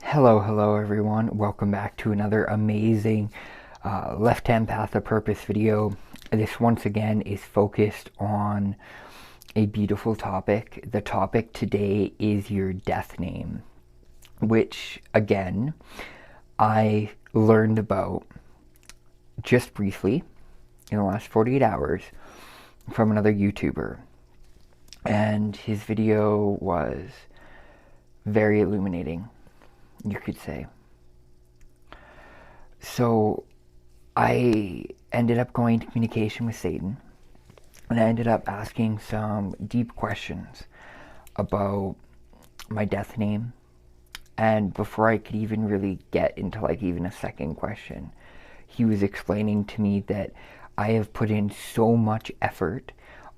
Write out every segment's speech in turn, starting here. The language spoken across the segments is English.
Hello everyone. Welcome back to another amazing left-hand path of purpose video. This once again is focused on a beautiful topic. The topic today is your death name, which again I learned about just briefly in the last 48 hours from another YouTuber, and his video was very illuminating, you could say. So I ended up going to communication with Satan, and I ended up asking some deep questions about my death name. And before I could even really get into even a second question, he was explaining to me that I have put in so much effort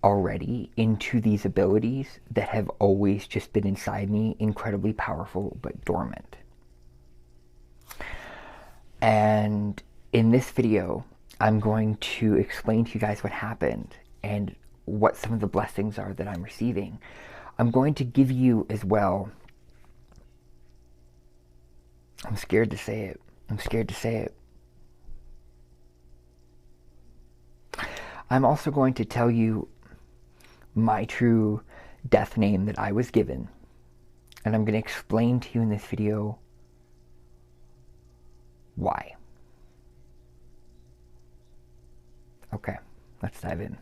already into these abilities that have always just been inside me, incredibly powerful but dormant. And in this video, I'm going to explain to you guys what happened and what some of the blessings are that I'm receiving. I'm going to give you as well, I'm scared to say it. I'm also going to tell you my true death name that I was given. And I'm going to explain to you in this video why. Okay, let's dive in.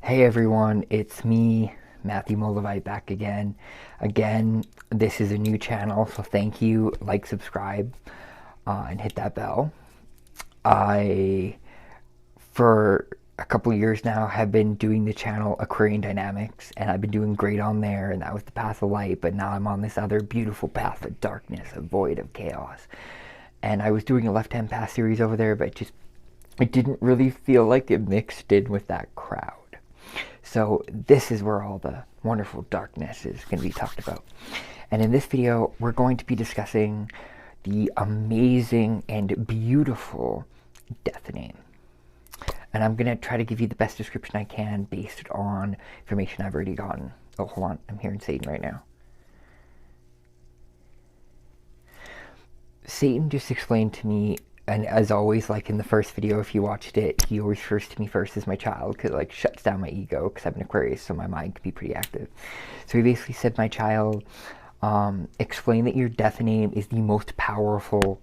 Hey everyone, it's me, Matthew Moldavite, back again. Again, this is a new channel, so thank you. Like, subscribe, and hit that bell. I, for a couple of years now, have been doing the channel Aquarian Dynamics, and I've been doing great on there, and that was the path of light, but now I'm on this other beautiful path of darkness, a void of chaos. And I was doing a left-hand path series over there, but it didn't really feel like it mixed in with that crowd. So this is where all the wonderful darkness is going to be talked about. And in this video, we're going to be discussing the amazing and beautiful death name. And I'm going to try to give you the best description I can based on information I've already gotten. Oh, hold on. I'm hearing Satan right now. Satan just explained to me, and as always, like in the first video, if you watched it, he always refers to me first as my child, because it shuts down my ego, because I'm an Aquarius, so my mind can be pretty active. So he basically said, my child, explain that your death name is the most powerful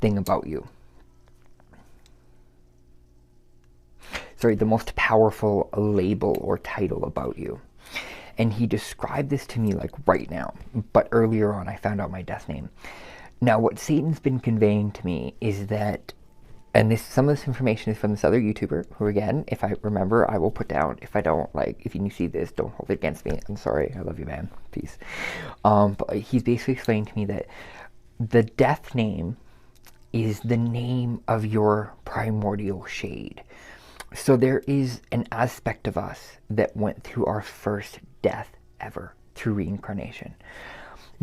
thing about you. Sorry, the most powerful label or title about you. And he described this to me right now, but earlier on I found out my death name. Now, what Satan's been conveying to me is that, and some of this information is from this other YouTuber, who again, if I remember, I will put down. If I don't, if you see this, don't hold it against me. I'm sorry. I love you, man. Peace. But he's basically explained to me that the death name is the name of your primordial shade. So there is an aspect of us that went through our first death ever through reincarnation.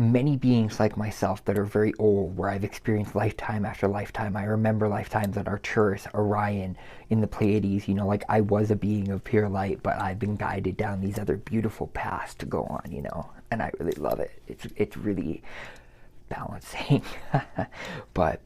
Many beings like myself that are very old, where I've experienced lifetime after lifetime. I remember lifetimes at Arcturus, Orion, in the Pleiades, I was a being of pure light, but I've been guided down these other beautiful paths to go on, and I really love it. It's really balancing. But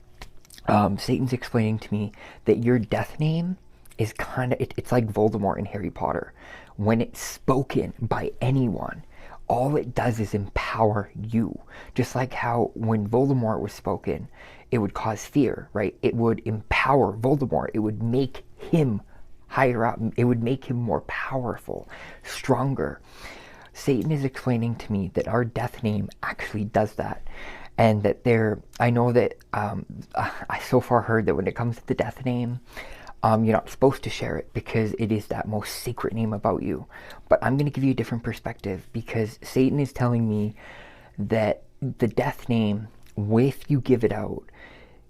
Satan's explaining to me that your death name is it's like Voldemort in Harry Potter. When it's spoken by anyone, all it does is empower you. Just like how when Voldemort was spoken, it would cause fear, right? It would empower Voldemort. It would make him higher up. It would make him more powerful, stronger. Satan is explaining to me that our death name actually does that. And that I know that I so far heard that when it comes to the death name, you're not supposed to share it because it is that most sacred name about you. But I'm going to give you a different perspective, because Satan is telling me that the death name, if you give it out,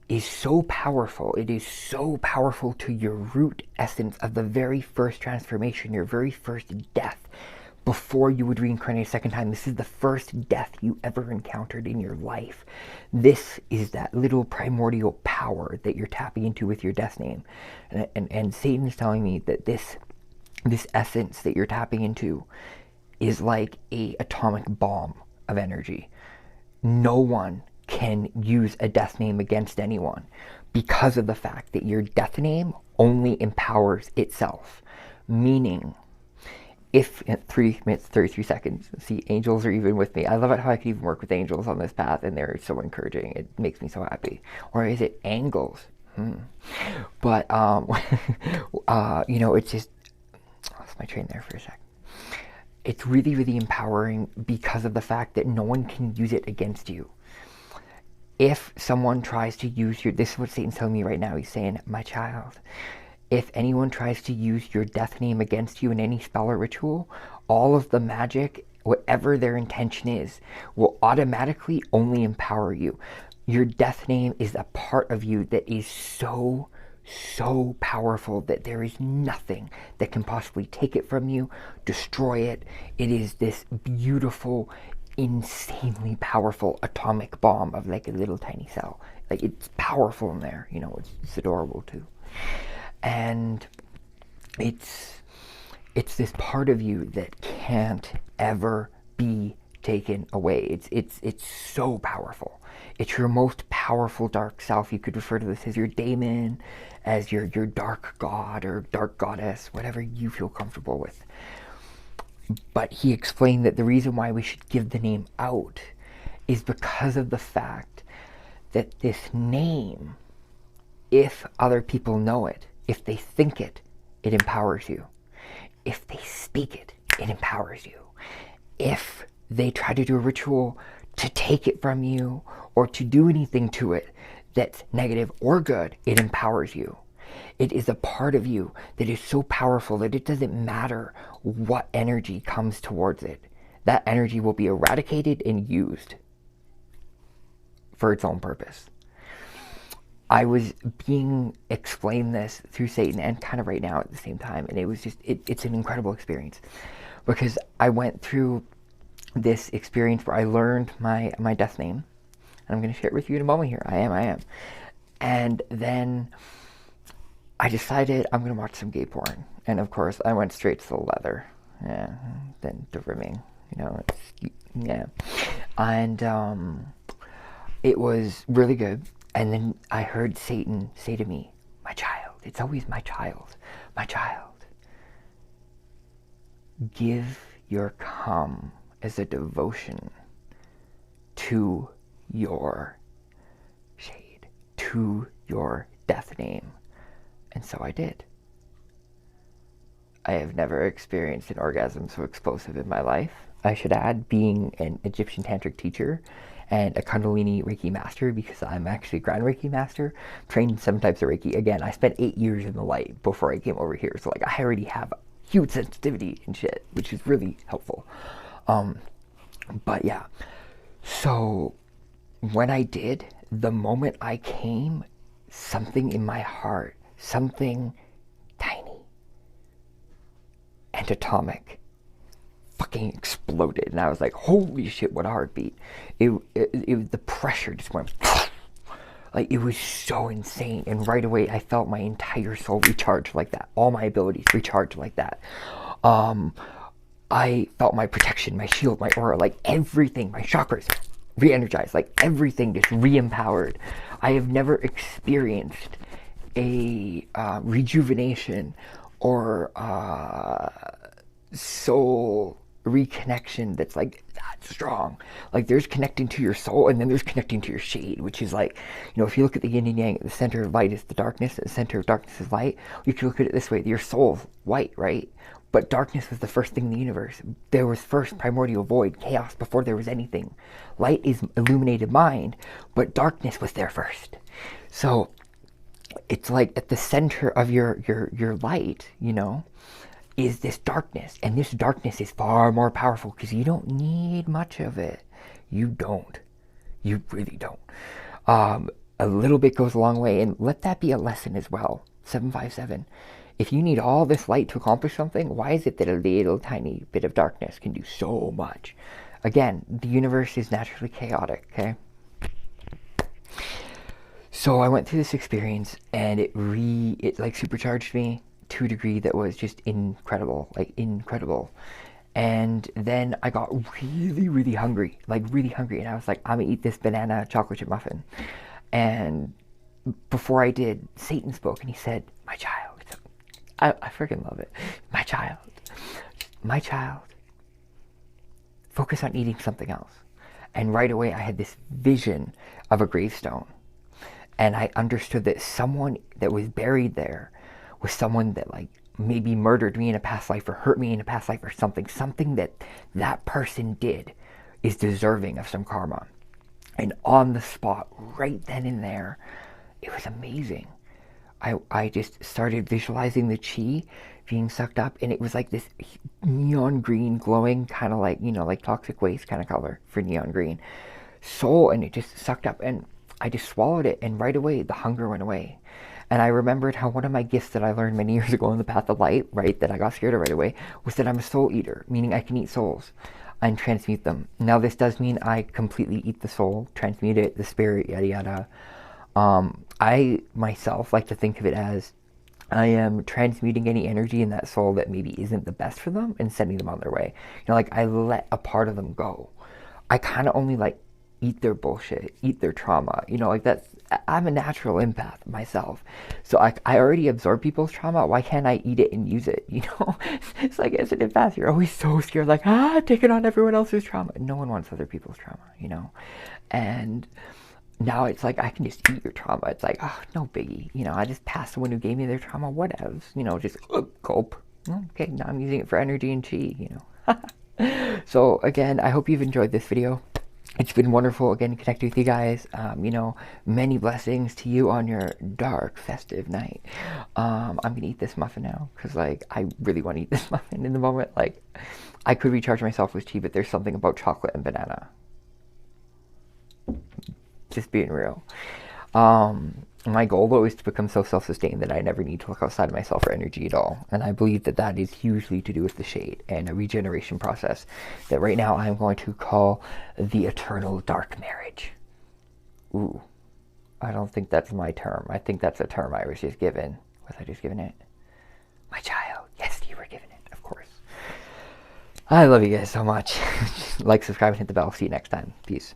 is so powerful. It is so powerful to your root essence of the very first transformation, your very first death, before you would reincarnate a second time. This is the first death you ever encountered in your life. This is that little primordial power that you're tapping into with your death name. And Satan is telling me that this essence that you're tapping into is like a atomic bomb of energy. No one can use a death name against anyone, because of the fact that your death name only empowers itself. Meaning, if at 3 minutes 33 seconds, see, angels are even with me. I love it how I can even work with angels on this path, and they're so encouraging. It makes me so happy. Or is it angles? But it's just, I lost my train there for a sec. It's really, really empowering because of the fact that no one can use it against you. If someone tries to use this is what Satan's telling me right now. He's saying, my child, if anyone tries to use your death name against you in any spell or ritual, all of the magic, whatever their intention is, will automatically only empower you. Your death name is a part of you that is so powerful that there is nothing that can possibly take it from you, destroy it. It is this beautiful, insanely powerful atomic bomb of like a little tiny cell. Like, it's powerful in there, it's adorable too. And it's this part of you that can't ever be taken away. It's so powerful. It's your most powerful dark self. You could refer to this as your daemon, as your dark god or dark goddess, whatever you feel comfortable with. But he explained that the reason why we should give the name out is because of the fact that this name, if other people know it, if they think it, it empowers you. If they speak it, it empowers you. If they try to do a ritual to take it from you or to do anything to it that's negative or good, it empowers you. It is a part of you that is so powerful that it doesn't matter what energy comes towards it. That energy will be eradicated and used for its own purpose. I was being explained this through Satan and kind of right now at the same time, and it was just, it's an incredible experience, because I went through this experience where I learned my death name, and I'm going to share it with you in a moment here. I am. And then I decided I'm going to watch some gay porn, and of course I went straight to the leather, then the rimming, and it was really good. And then I heard Satan say to me, my child, it's always my child, give your cum as a devotion to your shade, to your death name. And so I did. I have never experienced an orgasm so explosive in my life. I should add, being an Egyptian tantric teacher and a Kundalini Reiki master, because I'm actually a Grand Reiki master, trained in 7 types of Reiki. Again, I spent 8 years in the light before I came over here, so like I already have huge sensitivity and shit, which is really helpful. But yeah, so when I did, the moment I came, something in my heart, something tiny and atomic, fucking exploded, and I was like, holy shit, what a heartbeat. It was, the pressure just went like, it was so insane, and right away I felt my entire soul recharge like that, all my abilities recharge like that. I felt my protection, my shield, my aura, like everything, my chakras re-energized, like everything just re-empowered. I have never experienced a rejuvenation or soul reconnection that's like that strong. Like, there's connecting to your soul, and then there's connecting to your shade, which is like, if you look at the yin and yang, the center of light is the darkness, the center of darkness is light. You can look at it this way: your soul's white, right? But darkness was the first thing in the universe. There was first primordial void, chaos, before there was anything. Light is illuminated mind, but darkness was there first. So it's like at the center of your light, you know, is this darkness. And this darkness is far more powerful because you don't need much of it. You don't. You really don't. A little bit goes a long way, and let that be a lesson as well. 757. If you need all this light to accomplish something, why is it that a little tiny bit of darkness can do so much? Again, the universe is naturally chaotic, okay? So I went through this experience, and it like supercharged me to a degree that was just incredible, like incredible. And then I got really, really hungry, like really hungry, and I was like, I'm gonna eat this banana chocolate chip muffin. And before I did, Satan spoke, and he said, my child. I freaking love it. My child, focus on eating something else. And right away I had this vision of a gravestone. And I understood that someone that was buried there was someone that like maybe murdered me in a past life or hurt me in a past life or something. Something that that person did is deserving of some karma. And on the spot, right then and there, it was amazing. I just started visualizing the chi being sucked up, and it was like this neon green glowing, kind of like, you know, like toxic waste kind of color for neon green soul, and it just sucked up, and I just swallowed it, and right away the hunger went away. And I remembered how one of my gifts that I learned many years ago in the path of light, right, that I got scared of right away, was that I'm a soul eater, meaning I can eat souls and transmute them. Now this does mean I completely eat the soul, transmute it, the spirit, yada yada. I myself like to think of it as I am transmuting any energy in that soul that maybe isn't the best for them and sending them on their way. You know, like I let a part of them go. I kind of only like eat their bullshit, eat their trauma. You know, like that's, I'm a natural empath myself. So I already absorb people's trauma. Why can't I eat it and use it? You know, it's like as an empath, you're always so scared, like, taking on everyone else's trauma. No one wants other people's trauma, you know? And now it's like I can just eat your trauma. It's like, oh, no biggie. You know, I just passed someone who gave me their trauma. What else? You know, just gulp. Okay, now I'm using it for energy and chi, you know. So again, I hope you've enjoyed this video. It's been wonderful again connecting with you guys. You know, many blessings to you on your dark festive night. I'm gonna eat this muffin now because like I really want to eat this muffin in the moment. Like I could recharge myself with tea, but there's something about chocolate and banana. Just being real. My goal though is to become so self-sustained that I never need to look outside of myself for energy at all. And I believe that that is hugely to do with the shade and a regeneration process that right now I'm going to call the eternal dark marriage. Ooh, I don't think that's my term. I think that's a term I was just given. Was I just given it? My child. Yes, you were given it, of course. I love you guys so much. Like, subscribe, and hit the bell. See you next time. Peace.